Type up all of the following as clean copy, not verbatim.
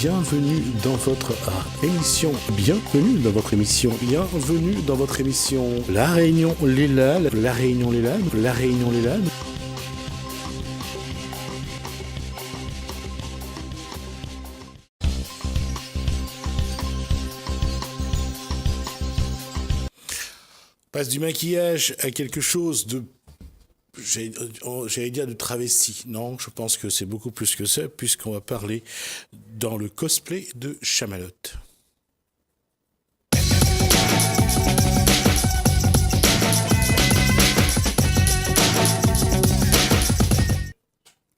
bienvenue dans votre émission La Réunion Léla. Passe du maquillage à quelque chose de, j'allais dire de travesti. Non, je pense que c'est beaucoup plus que ça, puisqu'on va parler dans le cosplay de Chamalotte.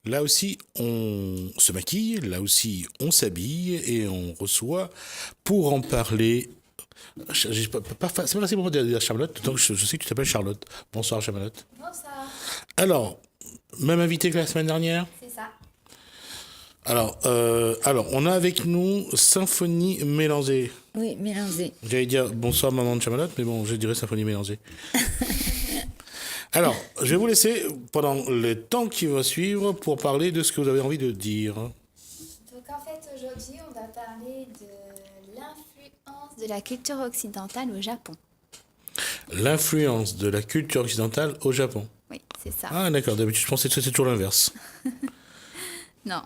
Là aussi, on se maquille, là aussi, on s'habille et on reçoit, pour en parler... C'est pas facile pour moi de dire Charlotte, donc je sais que tu t'appelles Charlotte. Bonsoir Charlotte. Bonsoir. Alors, même invité que la semaine dernière ? C'est ça. Alors, on a avec nous Symphonie Mélangée. Oui, Mélangée. J'allais dire bonsoir maman de Chamalotte, mais bon, je dirais Symphonie Mélangée. Alors, je vais vous laisser pendant le temps qui va suivre pour parler de ce que vous avez envie de dire. Donc en fait, aujourd'hui, on va parler de l'influence de la culture occidentale au Japon. L'influence de la culture occidentale au Japon. Oui, c'est ça. Ah d'accord, d'habitude je pensais que c'était toujours l'inverse. Non.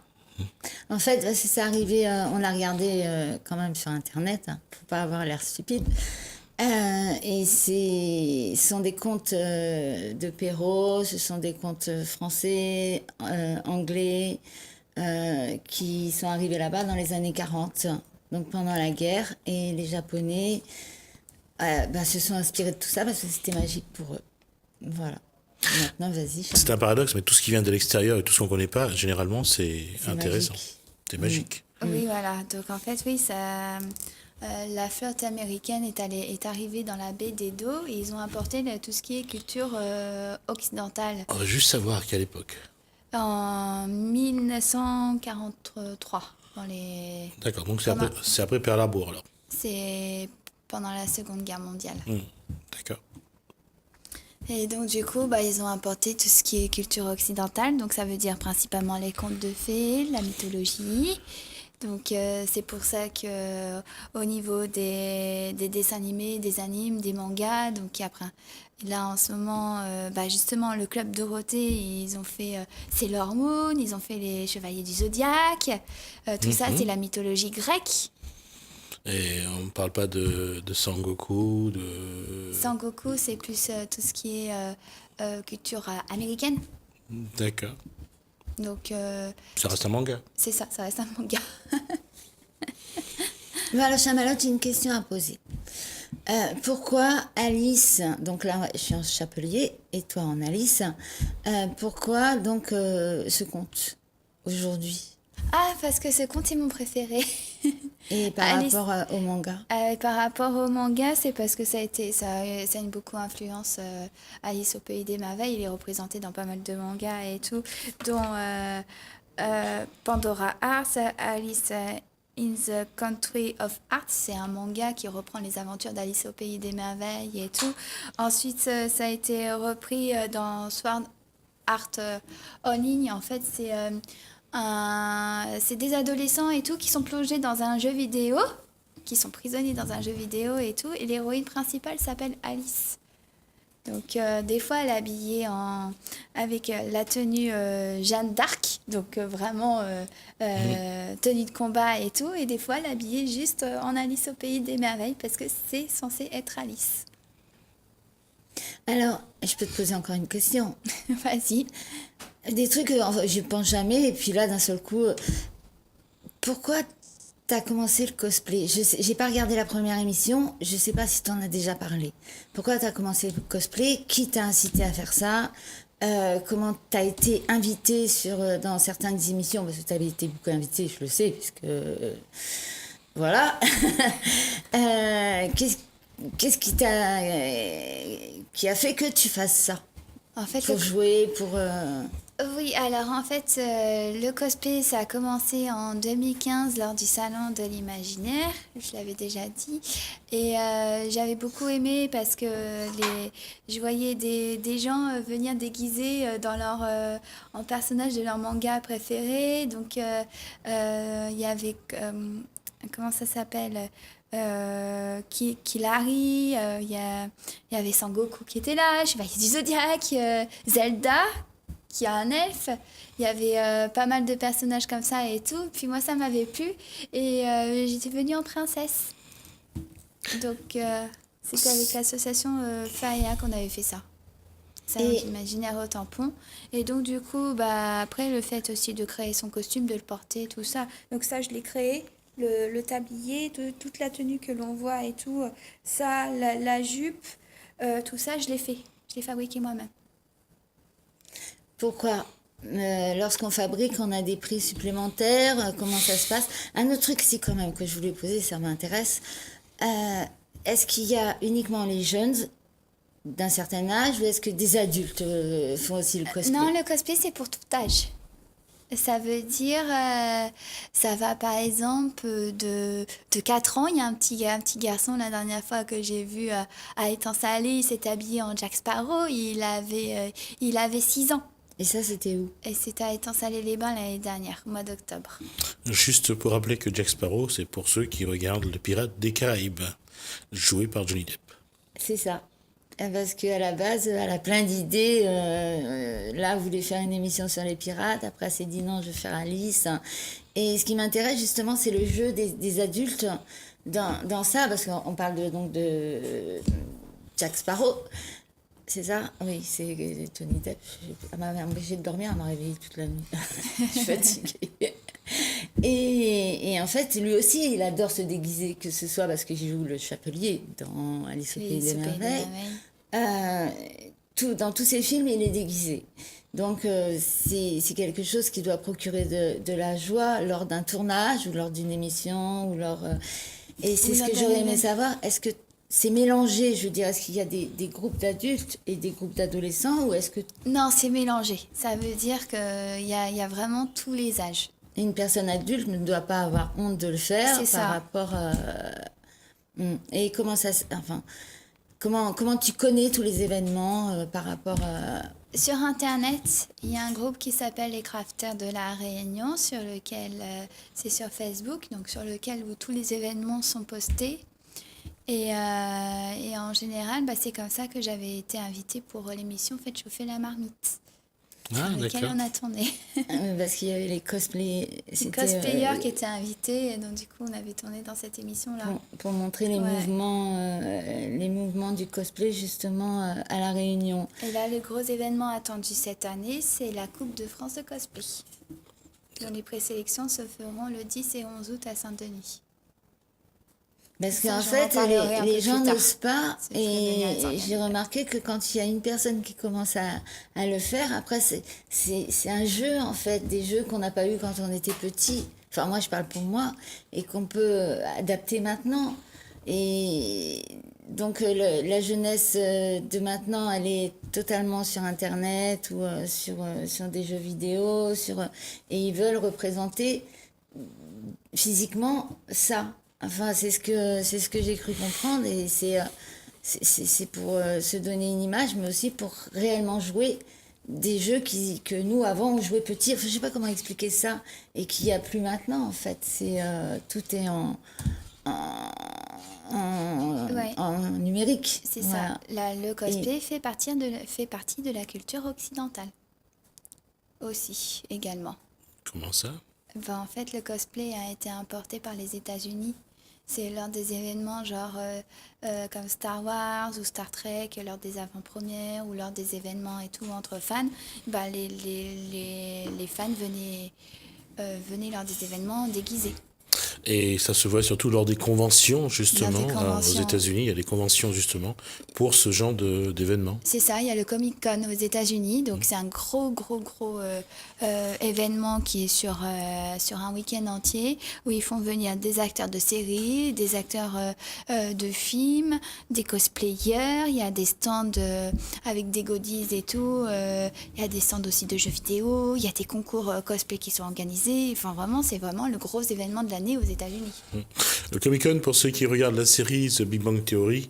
En fait, c'est arrivé, on l'a regardé quand même sur Internet, faut pas avoir l'air stupide. Et ce sont des contes de Perrault, ce sont des contes français, anglais, qui sont arrivés là-bas dans les années 40, donc pendant la guerre. Et les Japonais se sont inspirés de tout ça parce que c'était magique pour eux. Voilà. Maintenant, vas-y. C'est un paradoxe, mais tout ce qui vient de l'extérieur et tout ce qu'on ne connaît pas, généralement, c'est intéressant. Magique. C'est magique. Oui, voilà. Donc en fait, oui, ça... la flotte américaine est arrivée dans la baie d'Edo et ils ont apporté tout ce qui est culture occidentale. On va juste savoir à quelle époque. En 1943. D'accord, donc c'est après Pearl Harbor alors. C'est pendant la Seconde Guerre mondiale. D'accord. Et donc du coup, ils ont apporté tout ce qui est culture occidentale. Donc ça veut dire principalement les contes de fées, la mythologie. Donc c'est pour ça que au niveau des dessins animés, des animes, des mangas, donc après là en ce moment, justement le club Dorothée, ils ont fait Sailor Moon, ils ont fait les Chevaliers du Zodiaque, tout ça c'est la mythologie grecque. Et on ne parle pas de Sangoku, de... Sangoku c'est plus tout ce qui est culture américaine. D'accord. Donc, ça reste un manga. C'est ça reste un manga. Alors, Chamalotte, j'ai une question à poser. Pourquoi Alice, donc là je suis en Chapelier et toi en Alice, pourquoi donc ce conte aujourd'hui ? Ah, parce que ce conte est mon préféré. Et par rapport au manga ? Par rapport au manga, c'est parce que ça a une beaucoup influence. Alice au Pays des Merveilles, il est représenté dans pas mal de mangas et tout, dont Pandora Hearts, Alice in the Country of Hearts, c'est un manga qui reprend les aventures d'Alice au Pays des Merveilles et tout. Ensuite, ça a été repris dans Sword Art Online. En fait, c'est des adolescents et tout qui sont plongés dans un jeu vidéo, qui sont prisonniers dans un jeu vidéo et tout, et l'héroïne principale s'appelle Alice. Donc des fois elle est habillée avec la tenue Jeanne d'Arc, donc vraiment tenue de combat et tout, et des fois elle est habillée juste en Alice au Pays des Merveilles parce que c'est censé être Alice. Alors, je peux te poser encore une question. Vas-y. Des trucs que je pense jamais, et puis là, d'un seul coup, pourquoi t'as commencé le cosplay ? J'ai pas regardé la première émission, je sais pas si t'en as déjà parlé. Pourquoi t'as commencé le cosplay ? Qui t'a incité à faire ça ? Comment t'as été invité dans certaines émissions ? Parce que t'avais été beaucoup invité, je le sais, puisque... voilà. Qu'est-ce qui a fait que tu fasses ça ? En fait, pour jouer, pour... Oui, alors en fait, le cosplay, ça a commencé en 2015 lors du Salon de l'Imaginaire, je l'avais déjà dit. Et j'avais beaucoup aimé parce que je voyais des gens venir déguisés en personnages de leur manga préféré. Donc il y avait, comment ça s'appelle? Kilari, il y avait Sangoku qui était là, Chevalier du Zodiaque, Zelda qui a un elfe. Il y avait pas mal de personnages comme ça et tout. Puis moi, ça m'avait plu. Et j'étais venue en princesse. Donc, c'était avec l'association Faria qu'on avait fait ça. Salon Et d'imaginaire au tampon. Et donc, du coup, bah, après, le fait aussi de créer son costume, de le porter, tout ça. Donc, ça, je l'ai créé. Le tablier, toute la tenue que l'on voit et tout. Ça, la jupe, tout ça, je l'ai fait. Je l'ai fabriqué moi-même. pourquoi lorsqu'on fabrique, on a des prix supplémentaires, comment ça se passe? Un autre truc, si quand même, que je voulais poser, ça m'intéresse. Est-ce qu'il y a uniquement les jeunes d'un certain âge ou est-ce que des adultes font aussi le cosplay? Non, le cosplay, c'est pour tout âge. Ça veut dire, ça va par exemple de 4 ans. Il y a un petit garçon la dernière fois que j'ai vu à Étang-Salé, il s'est habillé en Jack Sparrow, il avait 6 ans. Et ça, c'était où? Et c'était à Étang-Salé-les-Bains l'année dernière, au mois d'octobre. Juste pour rappeler que Jack Sparrow, c'est pour ceux qui regardent Le Pirate des Caraïbes, joué par Johnny Depp. C'est ça. Parce qu'à la base, elle a plein d'idées. Là, elle voulait faire une émission sur les pirates. Après, elle s'est dit non, je vais faire Alice. Et ce qui m'intéresse justement, c'est le jeu des adultes dans ça. Parce qu'on parle donc de Jack Sparrow. C'est ça? Oui, c'est Johnny Depp. Elle m'a empêché de dormir, elle m'a réveillée toute la nuit. Je suis fatiguée. Et en fait, lui aussi, il adore se déguiser, que ce soit parce qu'il joue le chapelier dans Alice au Oui, Pays des ce Pays des Merveilles. Dans tous ses films, il est déguisé. Donc, c'est quelque chose qui doit procurer de la joie lors d'un tournage ou lors d'une émission. Et c'est Ou ce lors que d'un j'aurais aimé événement. savoir. Est-ce que c'est mélangé? Je veux dire, est-ce qu'il y a des groupes d'adultes et des groupes d'adolescents ou est-ce que Non, c'est mélangé. Ça veut dire qu'il y a vraiment tous les âges. une personne adulte ne doit pas avoir honte de le faire C'est ça. par rapport à... Et comment ça... Enfin, comment tu connais tous les événements par rapport à... Sur Internet, il y a un groupe qui s'appelle les Crafters de la Réunion, sur lequel c'est sur Facebook, donc sur lequel où tous les événements sont postés. Et en général, bah, c'est comme ça que j'avais été invitée pour l'émission Faites chauffer la marmite, Ah, sur laquelle d'accord. on a tourné. Parce qu'il y avait les cosplays... Les C'était cosplayers qui étaient invités, et donc du coup, on avait tourné dans cette émission-là. pour montrer les Ouais. mouvements du cosplay justement à La Réunion. Et là, le gros événement attendu cette année, c'est la Coupe de France de cosplay, dont les présélections se feront le 10 et 11 août à Saint-Denis. Parce Ça, qu'en j'en fait, reparlerai un les peu gens plus tard. n'osent pas. C'est très bien Et organisé. j'ai remarqué que quand il y a une personne qui commence à le faire, après, c'est un jeu, en fait, des jeux qu'on n'a pas eu quand on était petit. Enfin, moi, je parle pour moi, et qu'on peut adapter maintenant. Et donc, la jeunesse de maintenant, elle est totalement sur Internet ou sur des jeux vidéo, et ils veulent représenter physiquement ça. Enfin, c'est ce que j'ai cru comprendre et c'est pour se donner une image, mais aussi pour réellement jouer des jeux que nous avant on jouait petit. Enfin, je sais pas comment expliquer ça et qu'il n'y a plus maintenant en fait. Tout est en, Ouais. en numérique. C'est Voilà. ça. Le cosplay fait partie de la culture occidentale aussi, également. Comment ça? Ben, en fait, le cosplay a été importé par les États-Unis. C'est lors des événements genre comme Star Wars ou Star Trek, lors des avant-premières ou lors des événements et tout entre fans, ben, les fans venaient lors des événements déguisés. Et ça se voit surtout lors des conventions, justement, Lors des conventions. aux États-Unis. Il y a des conventions, justement, pour ce genre d'événements. C'est ça, il y a le Comic Con aux États-Unis, donc c'est un gros événement qui est sur un week-end entier où ils font venir des acteurs de séries, des acteurs de films, des cosplayers, il y a des stands avec des goodies et tout, il y a des stands aussi de jeux vidéo, il y a des concours cosplay qui sont organisés, enfin vraiment c'est vraiment le gros événement de l'année aux États-Unis. Le Comic-Con, pour ceux qui regardent la série The Big Bang Theory,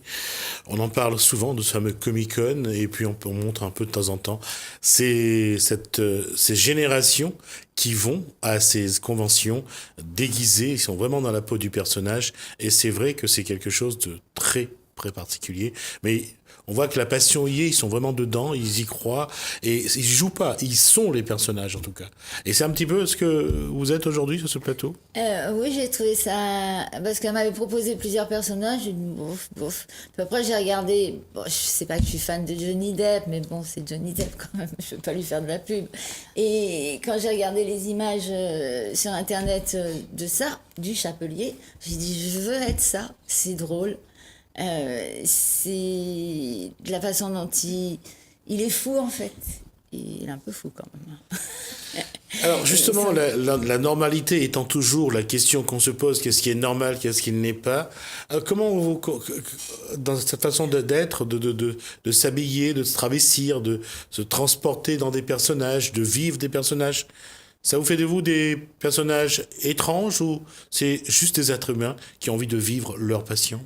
on en parle souvent de ce fameux Comic-Con, et puis on montre un peu de temps en temps ces générations qui vont à ces conventions déguisées, ils sont vraiment dans la peau du personnage, et c'est vrai que c'est quelque chose de très, très particulier, mais on voit que la passion y est, ils sont vraiment dedans, ils y croient, et ils jouent pas, ils sont les personnages en tout cas. Et c'est un petit peu ce que vous êtes aujourd'hui sur ce plateau. Oui, j'ai trouvé ça... Parce qu'elle m'avait proposé plusieurs personnages, j'ai dit bof. Puis après, j'ai regardé... Bon, je sais pas que je suis fan de Johnny Depp, mais bon, c'est Johnny Depp quand même, je veux pas lui faire de la pub. Et quand j'ai regardé les images sur Internet de ça, du Chapelier, j'ai dit, je veux être ça, c'est drôle. C'est de la façon dont il est fou, en fait. Il est un peu fou, quand même. Alors justement, la normalité étant toujours la question qu'on se pose, qu'est-ce qui est normal, qu'est-ce qui ne l'est pas, comment vous, dans cette façon d'être, de s'habiller, de se travestir, de se transporter dans des personnages, de vivre des personnages, ça vous fait de vous des personnages étranges ou c'est juste des êtres humains qui ont envie de vivre leur passion ?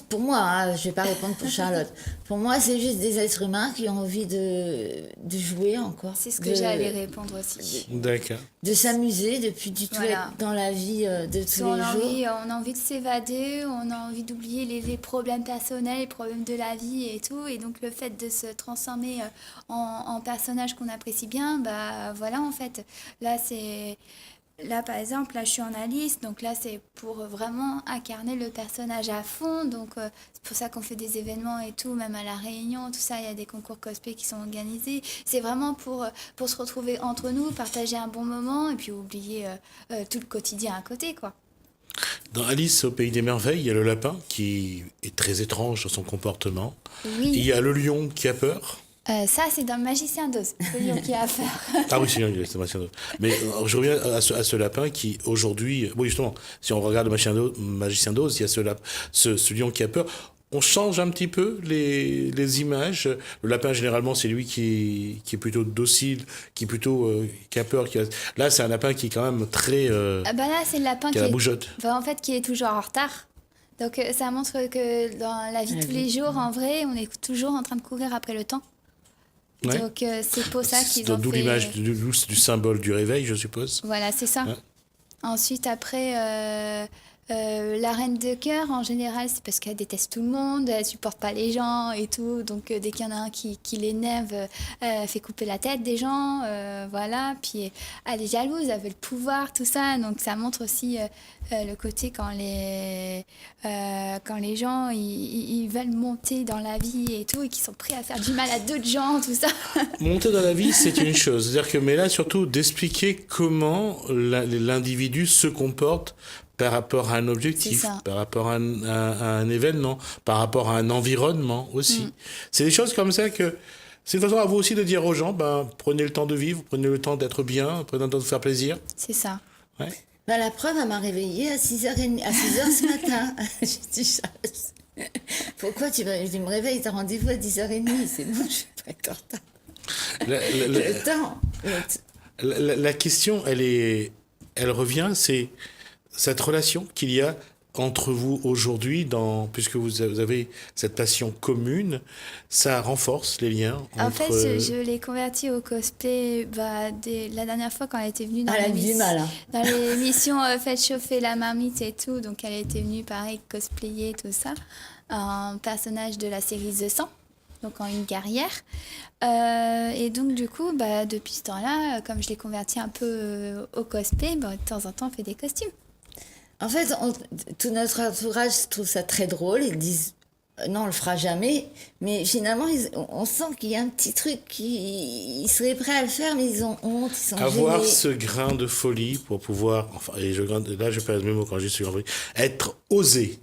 Pour moi, hein, je vais pas répondre pour Charlotte. Pour moi, c'est juste des êtres humains qui ont envie de jouer encore. C'est ce que j'allais répondre aussi. D'accord. De s'amuser, de plus du tout être dans la vie de tous les jours. On a envie de s'évader, on a envie d'oublier les problèmes personnels, les problèmes de la vie et tout. Et donc le fait de se transformer en personnage qu'on apprécie bien, bah voilà en fait. Là, par exemple, là, je suis en Alice, donc là, c'est pour vraiment incarner le personnage à fond. Donc, c'est pour ça qu'on fait des événements et tout, même à La Réunion, tout ça, il y a des concours cosplay qui sont organisés. C'est vraiment pour se retrouver entre nous, partager un bon moment et puis oublier tout le quotidien à côté, quoi. Dans Alice au Pays des Merveilles, il y a le lapin qui est très étrange dans son comportement. Oui. Il y a le lion qui a peur. Ça, c'est dans Magicien d'Oz, le lion qui a peur. Ah oui, c'est Magicien d'Oz. Mais je reviens à ce lapin qui, aujourd'hui... Oui, justement, si on regarde Magicien d'Oz, il y a ce lion qui a peur. On change un petit peu les images. Le lapin, généralement, c'est lui qui est plutôt docile, qui a peur. Là, c'est un lapin qui est quand même très... Là, c'est le lapin qui a la bougeotte. En fait, qui est toujours en retard. Donc, ça montre que dans la vie de tous les jours, en vrai, on est toujours en train de courir après le temps. Ouais. Donc, c'est pour ça qu'ils ont fait... D'où l'image du symbole du réveil, je suppose. Voilà, c'est ça. Ouais. Ensuite, après, la reine de cœur, en général, c'est parce qu'elle déteste tout le monde, elle supporte pas les gens et tout. Donc, dès qu'il y en a un qui l'énerve, elle fait couper la tête des gens. Voilà. Puis, elle est jalouse, elle veut le pouvoir, tout ça. Donc, ça montre aussi le côté quand les gens ils veulent monter dans la vie et tout, et qui sont prêts à faire du mal à d'autres gens, tout ça. Monter dans la vie, c'est une chose. C'est-à-dire que, mais là, surtout, d'expliquer comment l'individu se comporte par rapport à un objectif, par rapport à un événement, par rapport à un environnement aussi. C'est des choses comme ça que... C'est une façon à vous aussi de dire aux gens, prenez le temps de vivre, prenez le temps d'être bien, prenez le temps de faire plaisir. C'est ça. Ouais. La preuve, elle m'a réveillée à 6h ce matin. J'ai dit, pourquoi tu me réveilles, t'as rendez-vous à 10h30, c'est bon, je vais pas être en retard. Le temps. La question, elle revient, c'est cette relation qu'il y a entre vous aujourd'hui, puisque vous avez cette passion commune, ça renforce les liens entre... En fait, je l'ai converti au cosplay la dernière fois quand elle était venue dans l'émission Faites chauffer la marmite et tout. Donc, elle était venue, pareil, cosplayer, tout ça, un personnage de la série The 100, donc en une guerrière. Et donc, du coup, depuis ce temps-là, comme je l'ai converti un peu au cosplay, de temps en temps, on fait des costumes. En fait, tout notre entourage trouve ça très drôle. Ils disent non, on le fera jamais. Mais finalement, on sent qu'il y a un petit truc ils seraient prêts à le faire, mais ils ont honte, ils sont Avoir gênés. ce grain de folie pour pouvoir, enfin, et là je perds mes mots quand je dis ce grain de folie, être oser,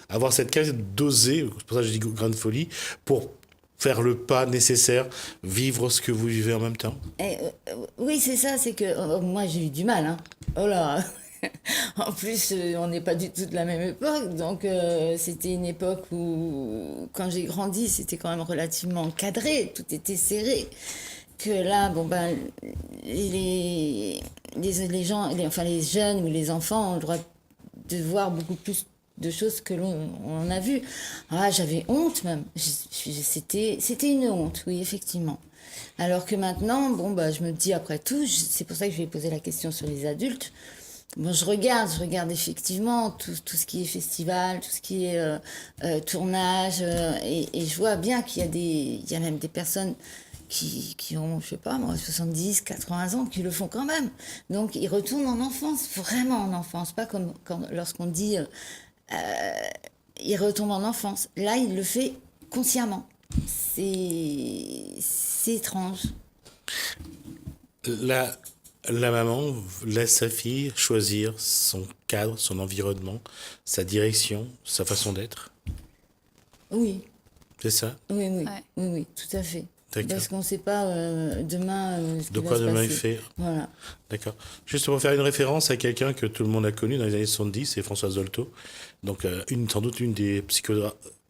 avoir cette capacité d'oser, c'est pour ça que je dis grain de folie, pour faire le pas nécessaire, vivre ce que vous vivez en même temps. Oui, c'est ça, c'est que moi j'ai eu du mal. Hein. Oh là En plus, on n'est pas du tout de la même époque, donc c'était une époque où, quand j'ai grandi, c'était quand même relativement cadré, tout était serré. Que là, bon ben, les gens, enfin les jeunes ou les enfants ont le droit de voir beaucoup plus de choses que on a vu. Ah, j'avais honte même. C'était une honte, oui, effectivement. Alors que maintenant, bon, bah, je me dis après tout, c'est pour ça que je vais poser la question sur les adultes. Bon, je regarde effectivement tout ce qui est festival, tout ce qui est tournage, et je vois bien il y a même des personnes qui ont, je sais pas moi, 70, 80 ans, qui le font quand même. Donc ils retournent en enfance, vraiment en enfance, pas comme lorsqu'on dit il retombe en enfance. Là, il le fait consciemment. C'est étrange. La, la maman laisse sa fille choisir son cadre, son environnement, sa direction, sa façon d'être. Oui, C'est ça? oui, Ouais. oui, tout à fait. D'accord. Parce qu'on ne sait pas demain ce qui De va quoi se demain il passer. fait? Voilà. D'accord. Juste pour faire une référence à quelqu'un que tout le monde a connu dans les années 70, c'est Françoise Dolto. Donc, sans doute une des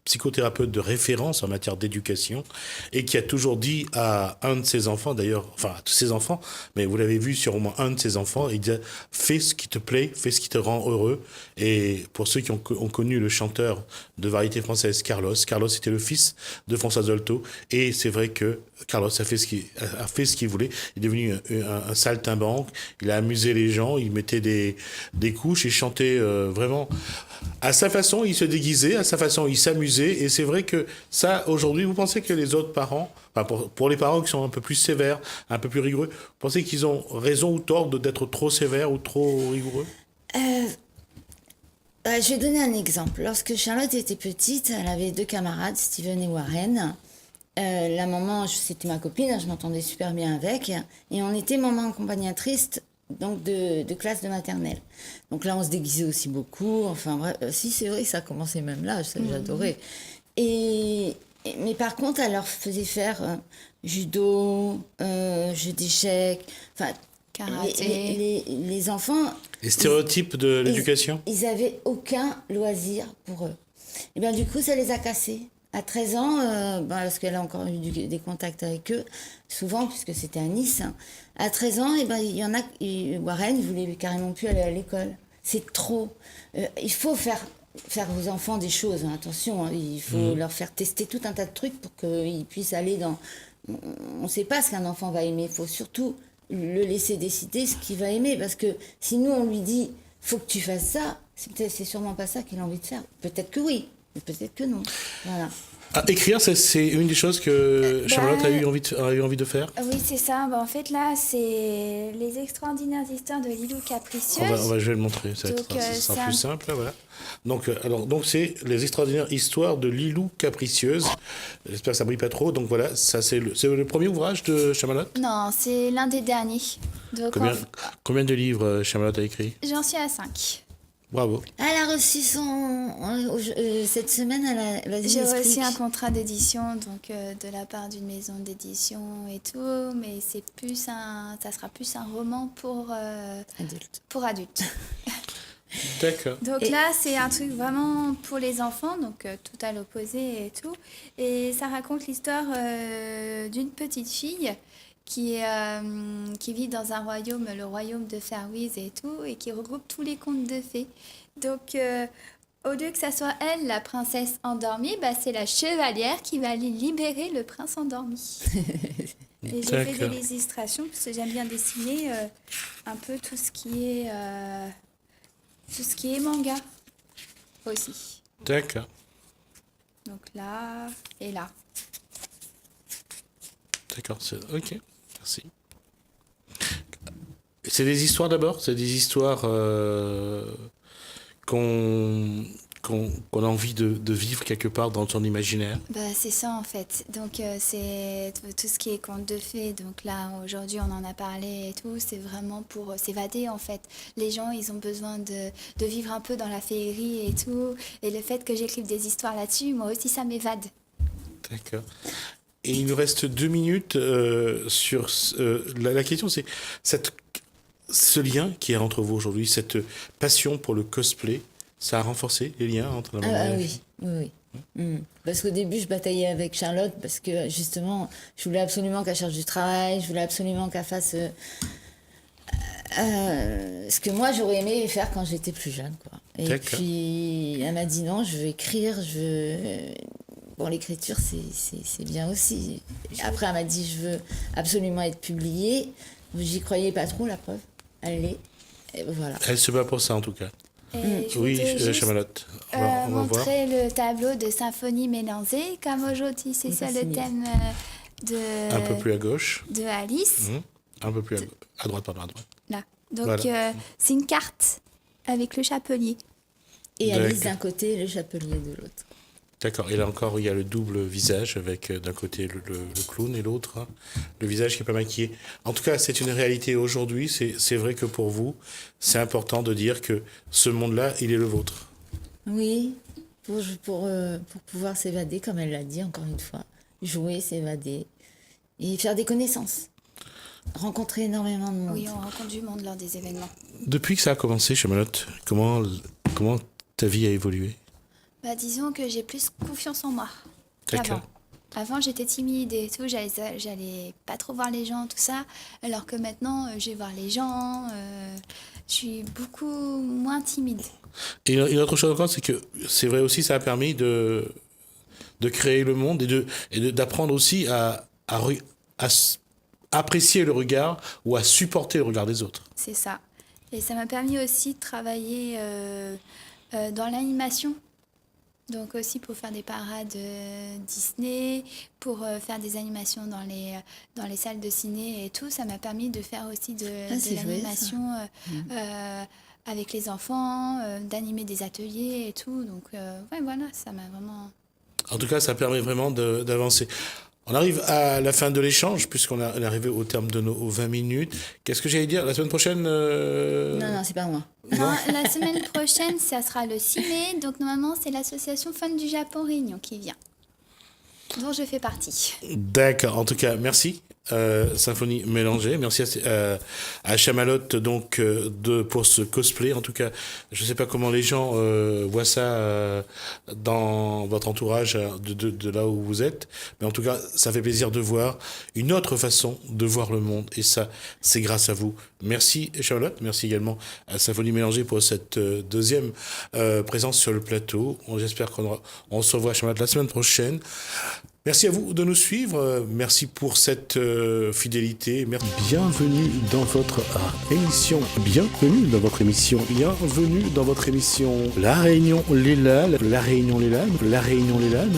psychothérapeutes de référence en matière d'éducation et qui a toujours dit à un de ses enfants, d'ailleurs, enfin à tous ses enfants, mais vous l'avez vu sur au moins un de ses enfants, il dit fais ce qui te plaît, fais ce qui te rend heureux. Et pour ceux qui ont connu le chanteur de variété française Carlos était le fils de Françoise Dolto et c'est vrai que Carlos a fait ce qu'il voulait. Il est devenu un saltimbanque. Il a amusé les gens. Il mettait des couches. Il chantait vraiment à sa façon. Il se déguisait. À sa façon, il s'amusait. Et c'est vrai que ça, aujourd'hui, vous pensez que les autres parents, enfin pour les parents qui sont un peu plus sévères, un peu plus rigoureux, vous pensez qu'ils ont raison ou tort d'être trop sévères ou trop rigoureux? Je vais donner un exemple. Lorsque Charlotte était petite, elle avait 2 camarades, Steven et Warren. La maman, c'était ma copine, je m'entendais super bien avec. Et on était maman accompagnatrice donc de classe de maternelle. Donc là, on se déguisait aussi beaucoup. Enfin bref, si c'est vrai, ça commençait même là, j'adorais. Mais par contre, elle leur faisait faire judo, jeu d'échecs, enfin Karaté. les enfants. Les stéréotypes de l'éducation? Ils avaient aucun loisir pour eux. Et bien du coup, ça les a cassés. À 13 ans, parce qu'elle a encore eu des contacts avec eux, souvent, puisque c'était à Nice. À 13 ans, et ben, il y en a, Warren, il voulait carrément plus aller à l'école. C'est trop. Il faut faire aux enfants des choses, hein, attention. Hein, il faut leur faire tester tout un tas de trucs pour qu'ils puissent aller dans... On ne sait pas ce qu'un enfant va aimer. Il faut surtout le laisser décider ce qu'il va aimer. Parce que si nous, on lui dit, faut que tu fasses ça, c'est sûrement pas ça qu'il a envie de faire. Peut-être que oui, mais peut-être que non. Voilà. Ah, écrire, c'est une des choses que Charlotte a eu envie de faire. Oui, c'est ça. Bah, en fait, là, c'est les extraordinaires histoires de Lilou Capricieuse. Je vais le montrer, ça Donc, sera plus simple. Voilà. Donc c'est les extraordinaires histoires de Lilou Capricieuse. J'espère que ça brille pas trop. Donc voilà, ça c'est le premier ouvrage de Chamalot. Non, c'est l'un des derniers. Donc, Combien de livres Chamalot a écrit? j'en suis à 5. Bravo. Elle a reçu cette semaine, J'ai reçu un contrat d'édition donc de la part d'une maison d'édition et tout, mais ça sera plus un roman pour adultes. D'accord. Donc là, c'est un truc vraiment pour les enfants, donc tout à l'opposé et tout. Et ça raconte l'histoire d'une petite fille qui vit dans un royaume, le royaume de Fairwiz et tout, et qui regroupe tous les contes de fées. Donc, au lieu que ça soit elle, la princesse endormie, bah, c'est la chevalière qui va aller libérer le prince endormi. Et j'ai fait des illustrations, parce que j'aime bien dessiner un peu tout ce qui est manga aussi. D'accord. Donc là et là. D'accord. Ok. Merci. C'est des histoires d'abord. C'est des histoires qu'on a envie de vivre quelque part dans ton imaginaire. Bah, c'est ça en fait. Donc c'est tout ce qui est conte de fées. Donc là aujourd'hui on en a parlé et tout. C'est vraiment pour s'évader en fait. Les gens ils ont besoin de vivre un peu dans la féerie et tout. Et le fait que j'écrive des histoires là-dessus, moi aussi ça m'évade. D'accord. Et il nous reste 2 minutes sur... la question c'est ce lien qui est entre vous aujourd'hui, cette passion pour le cosplay, ça a renforcé les liens entre la maman et la fille. Oui. Parce qu'au début, je bataillais avec Charlotte parce que justement, je voulais absolument qu'elle cherche du travail, je voulais absolument qu'elle fasse ce que moi j'aurais aimé faire quand j'étais plus jeune, quoi. Et D'accord. puis elle m'a dit non, je veux écrire, Bon, l'écriture, c'est bien aussi. Après, elle m'a dit je veux absolument être publiée. J'y croyais pas trop, la preuve. Elle l'est. Et voilà. Elle se bat pour ça en tout cas. Et je Oui, voudrais juste, Chamalotte. On va voir. montrer le tableau de symphonie mélangée. Comme aujourd'hui, c'est Il est ça pas le signé. thème Un peu plus à gauche. de Alice. Un peu plus à droite, pardon, à droite. Là. Donc, Voilà. c'est une carte avec le chapelier. Et Alice D'accord. d'un côté et le chapelier de l'autre. D'accord. Et là encore, il y a le double visage avec d'un côté le clown et l'autre le visage qui est pas maquillé. En tout cas, c'est une réalité aujourd'hui. C'est vrai que pour vous, c'est important de dire que ce monde-là, il est le vôtre. Oui, pour pouvoir s'évader, comme elle l'a dit encore une fois. Jouer, s'évader et faire des connaissances. Rencontrer énormément de monde. Oui, on rencontre du monde lors des événements. Depuis que ça a commencé, Chamalotte, comment ta vie a évolué? Bah, disons que j'ai plus confiance en moi D'accord. qu'avant. Avant, j'étais timide et tout, j'allais pas trop voir les gens, tout ça. Alors que maintenant, je vais voir les gens, je suis beaucoup moins timide. Et une autre chose encore, c'est que c'est vrai aussi, ça a permis de créer le monde et d'apprendre aussi à apprécier le regard ou à supporter le regard des autres. C'est ça. Et ça m'a permis aussi de travailler dans l'animation. Donc aussi pour faire des parades Disney, pour faire des animations dans les salles de ciné et tout. Ça m'a permis de faire aussi de c'est vrai, l'animation avec les enfants, d'animer des ateliers et tout. Donc ouais, voilà, ça m'a vraiment... En tout cas, ça permet vraiment d'avancer. On arrive à la fin de l'échange, puisqu'on est arrivé au terme de nos 20 minutes. Qu'est-ce que j'allais dire? La semaine prochaine Non, c'est pas moi. Non, la semaine prochaine, ça sera le 6 mai. Donc normalement, c'est l'association Fun du Japon Réunion qui vient, dont je fais partie. D'accord. En tout cas, merci. Symphonie mélangée. Merci à Chamalotte donc pour ce cosplay. En tout cas, je ne sais pas comment les gens voient ça dans votre entourage de là où vous êtes, mais en tout cas, ça fait plaisir de voir une autre façon de voir le monde. Et ça, c'est grâce à vous. Merci Chamalotte. Merci également à Symphonie mélangée pour cette deuxième présence sur le plateau. J'espère qu'on se revoit Chamalotte la semaine prochaine. Merci à vous de nous suivre. Merci pour cette fidélité. Bienvenue dans votre émission. Bienvenue dans votre émission. Bienvenue dans votre émission. La Réunion, les Lalles. La Réunion, les Lalles. La Réunion, les Lalles.